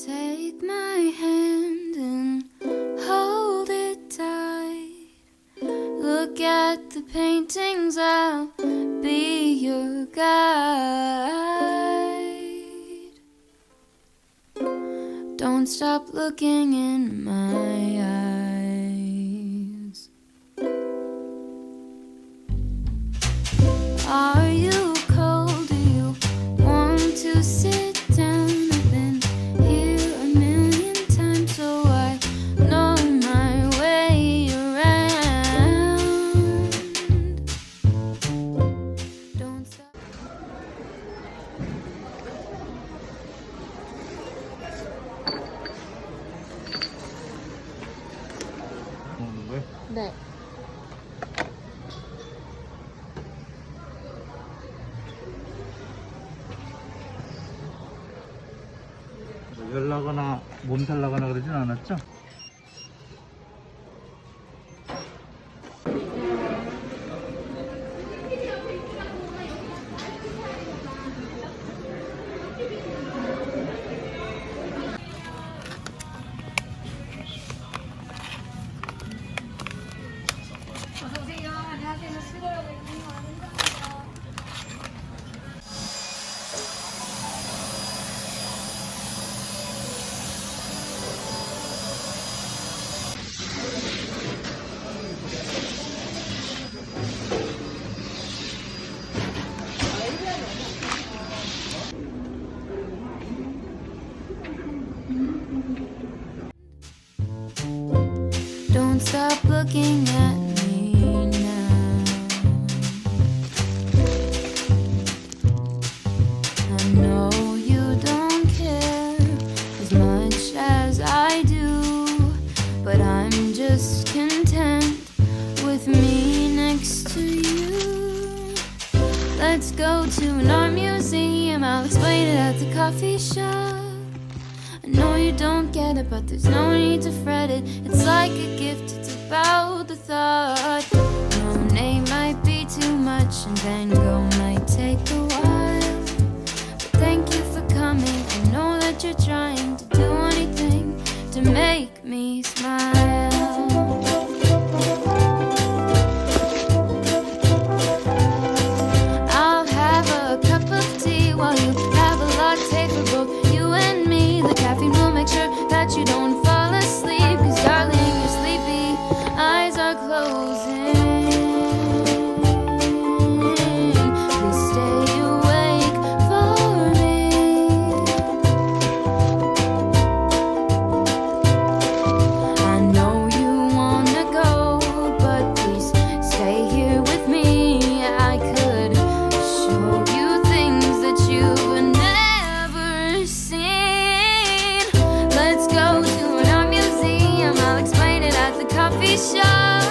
Take my hand and hold it tight. Look at the paintings, I'll be your guide. Don't stop looking in my eyes. Are you cold? Do you want to sit down? I've been here a million times, so I know my way around. Don't stop. 먹는 거야? 네. 열나거나 몸살 나거나 그러진 않았죠? 어서오세요. 안녕하세요. 수고하고 있는 거 아닌가요? Don't stop looking at me now. I know you don't care as much as I do, but I'm just content with me next to you. Let's go to an art museum, I'll explain it at the coffee shop. I know you don't get it, but there's no need to fret it. It's like a gift, it's about the thought. Monet might be too much and Van Gogh might take a while, but thank you for coming. I know that you're trying to do anything to make me smile. I'll have a cup of tea while you have a latte for both you and me. The caffeine will make sure that you don't fall asleep, 'cause darling, you're sleepy, eyes are closing. Please stay awake for me. I know you wanna go, but please stay here with me. I could show you things that you've never seen. Let's go to an art museum, I'll explain it at the coffee shop.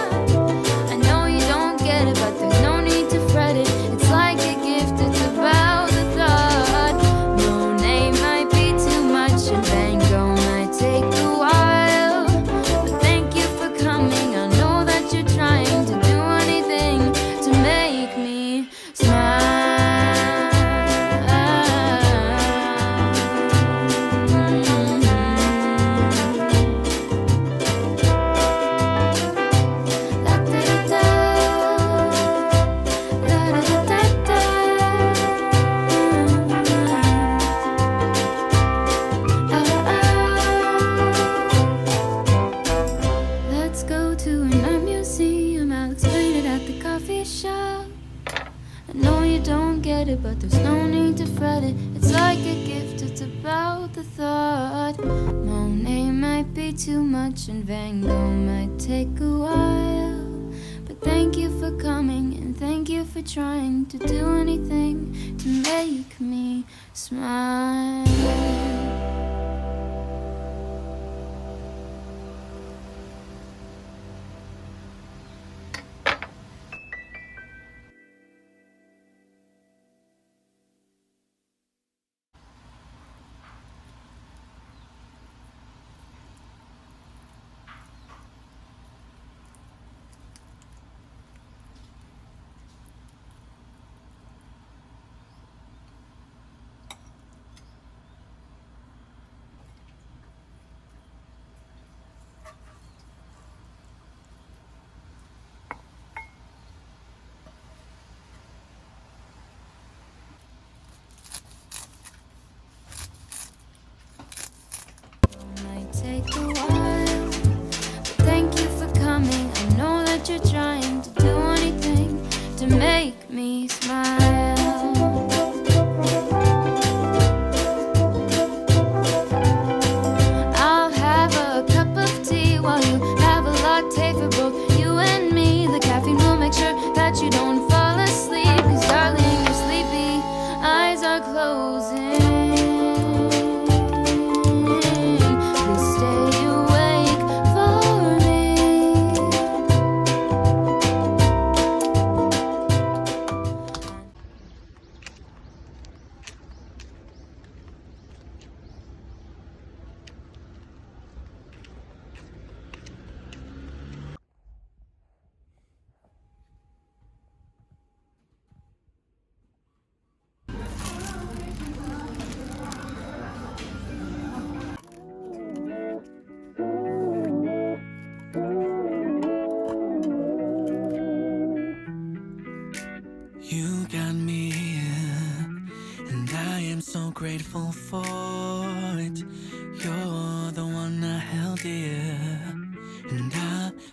I know you don't get it, but there's no need to fret it. It's like a gift, it's about the thought. Monet might be too much and Van Gogh might take a while, but thank you for coming. I know that you're trying to do anything to make me Let's go to an art museum, I'll explain it at the coffee shop. I know you don't get it, but there's no need to fret it. It's like a gift, it's about the thought. Monet might be too much and Van Gogh might take a while, but thank you for coming and thank you for trying to do anything to make me smile.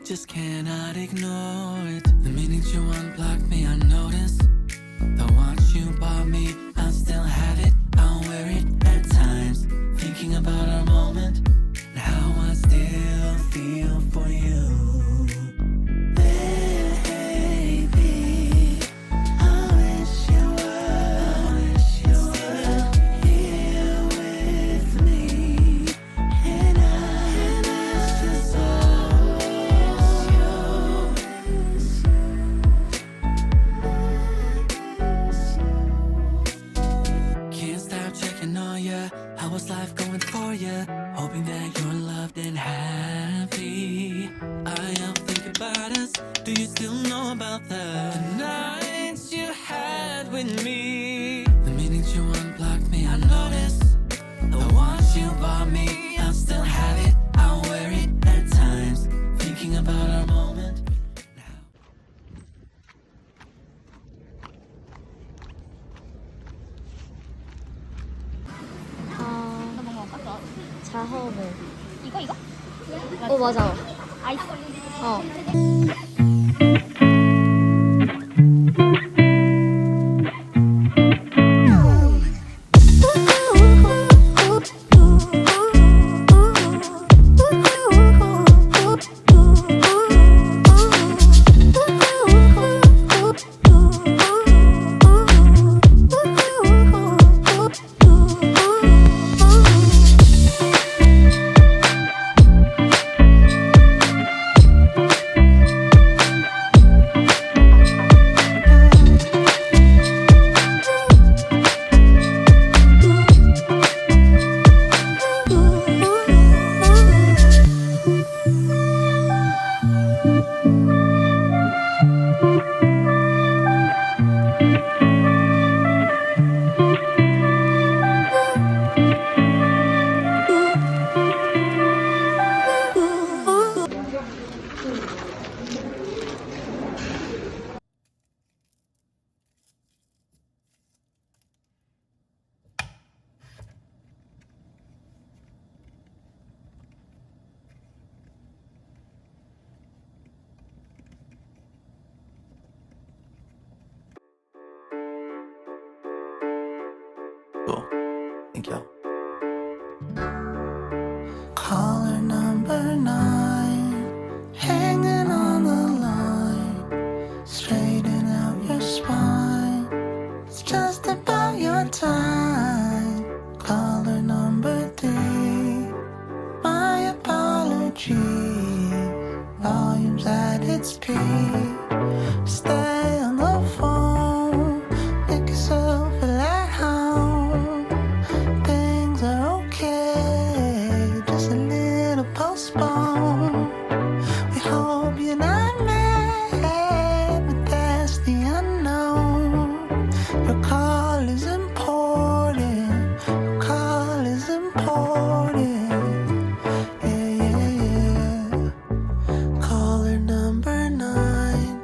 just cannot ignore it. The minute you unblock me, I notice the watch you bought me, I still have it. I'll wear it at times, thinking about our moment and how I still feel for you. Baby, I wish you were still here with me, and I just can't stop checking on ya. How was life going for ya? Hoping that you're loved and happy. I am thinking about us. Do you still know about the nights you had with me? The minute you unblocked me, I noticed the watch you bought me, I still have it. I'll wear it at times, thinking about our moment. 자허브. 이거? 맞아. 아이스. Cool. Thank you. Caller number 9, hanging on the line. Straighten out your spine. It's just about your time. Caller number 3, my apology. Volume's at its peak. Stay on the phone. Make yourself feel at home. Things are okay, just a little postponed. We hope you're not mad, but that's the unknown. Your call is important. Your call is important. Yeah, yeah, yeah. Caller number 9.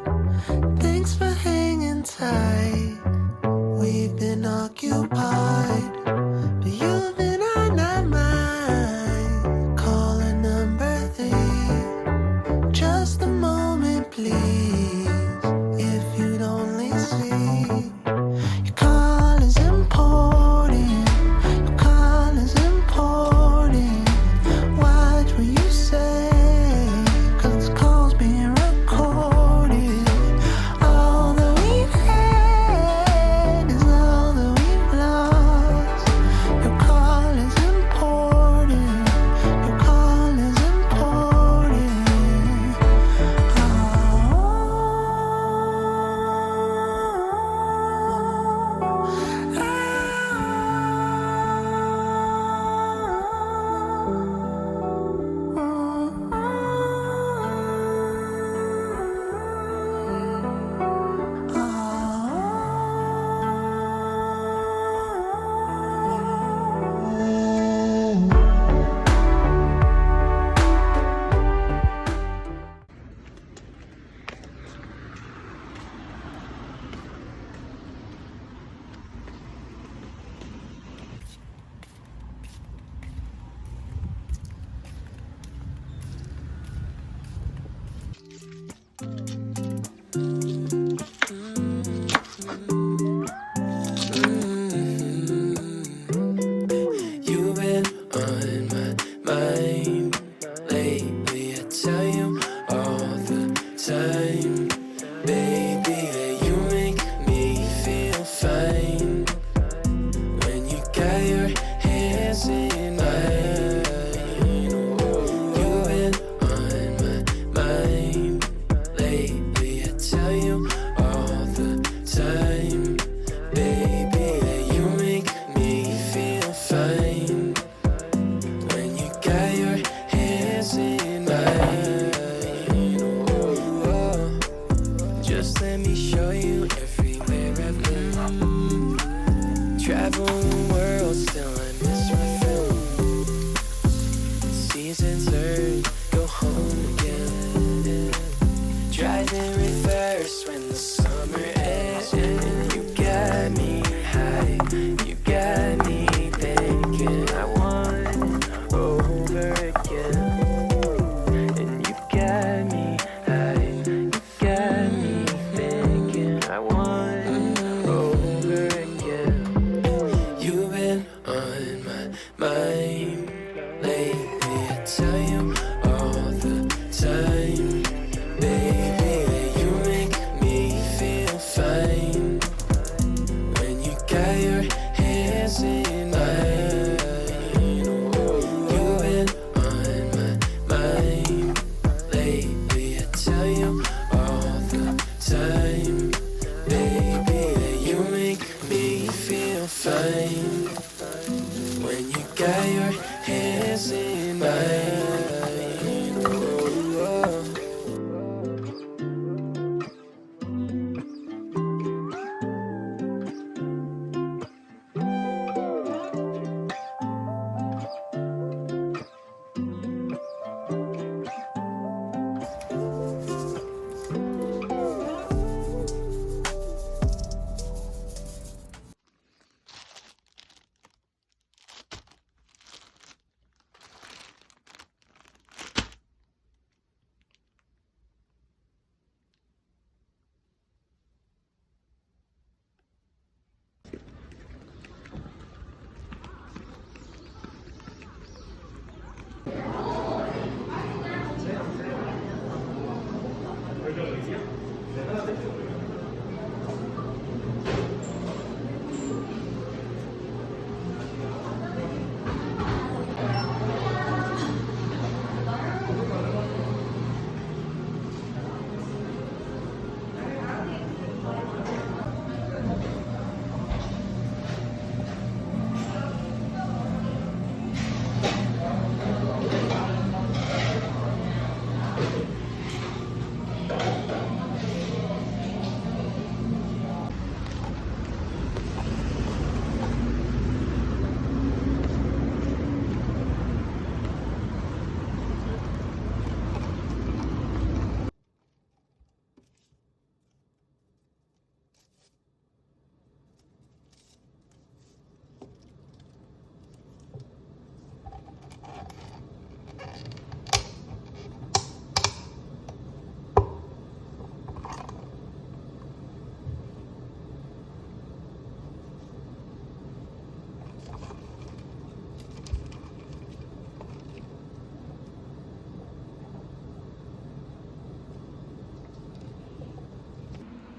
hands in mine.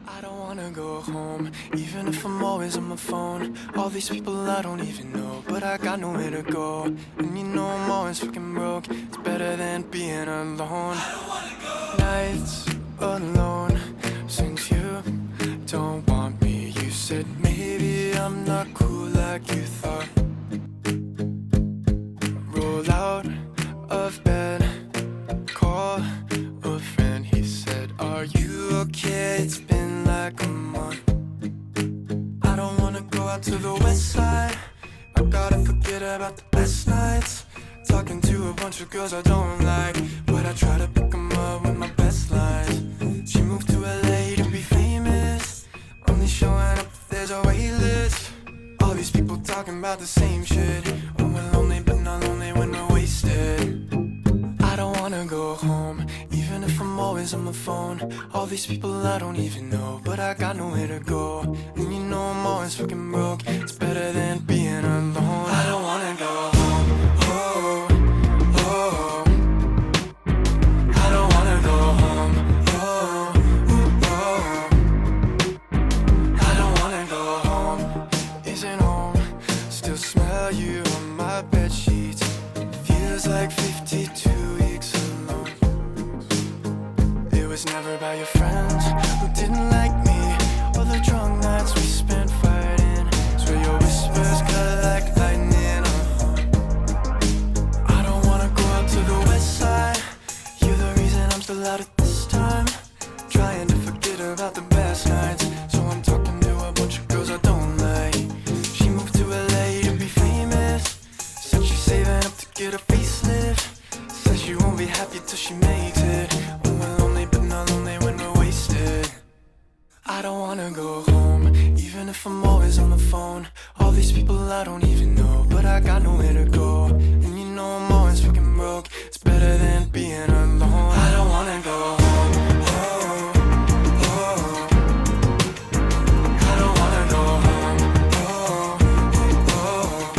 I don't wanna go home, even if I'm always on my phone. All these people I don't even know, but I got nowhere to go. And you know I'm always fucking broke. It's better than being alone. I don't wanna go nights alone, since you don't want me. You said maybe I'm not cool like you thought. Roll out of bed, call a friend. He said, are you okay? It's been like a month. I don't wanna go out to the west side. I gotta forget about the best nights. Talking to a bunch of girls I don't like, but I try to pick them up with my best lines. She moved to LA to be famous, only showing up if there's a wait list. All these people talking about the same shit. Oh, we're lonely but not lonely when we're wasted. I don't wanna go home, even if I'm always on my phone. All these people I don't even know, but I got nowhere to go. And you know I'm always fucking broke. It's better than being alone. I don't wanna go home. Oh, oh. I don't wanna go home. Oh, oh. I don't wanna go home. Isn't home. Still smell you on my bed sheets. Feels like 52 weeks alone. It was never about your friends who didn't like me, or the drunk nights we spent fighting. Swear your whispers cut like lightning. I don't wanna go out to the west side. You're the reason I'm still out at this time. Trying to forget about the best nights, so I'm talking to a bunch of girls I don't like. She moved to LA to be famous, said she's saving up to get a facelift. Says she won't be happy till she makes it. Oh, we're lonely but not lonely when we're wasted. I don't wanna go home, even if I'm always on the phone. All these people I don't even know, but I got nowhere to go. And you know I'm always fucking broke. It's better than being alone. I don't wanna go home. Oh, oh. I don't wanna go home. Oh, oh.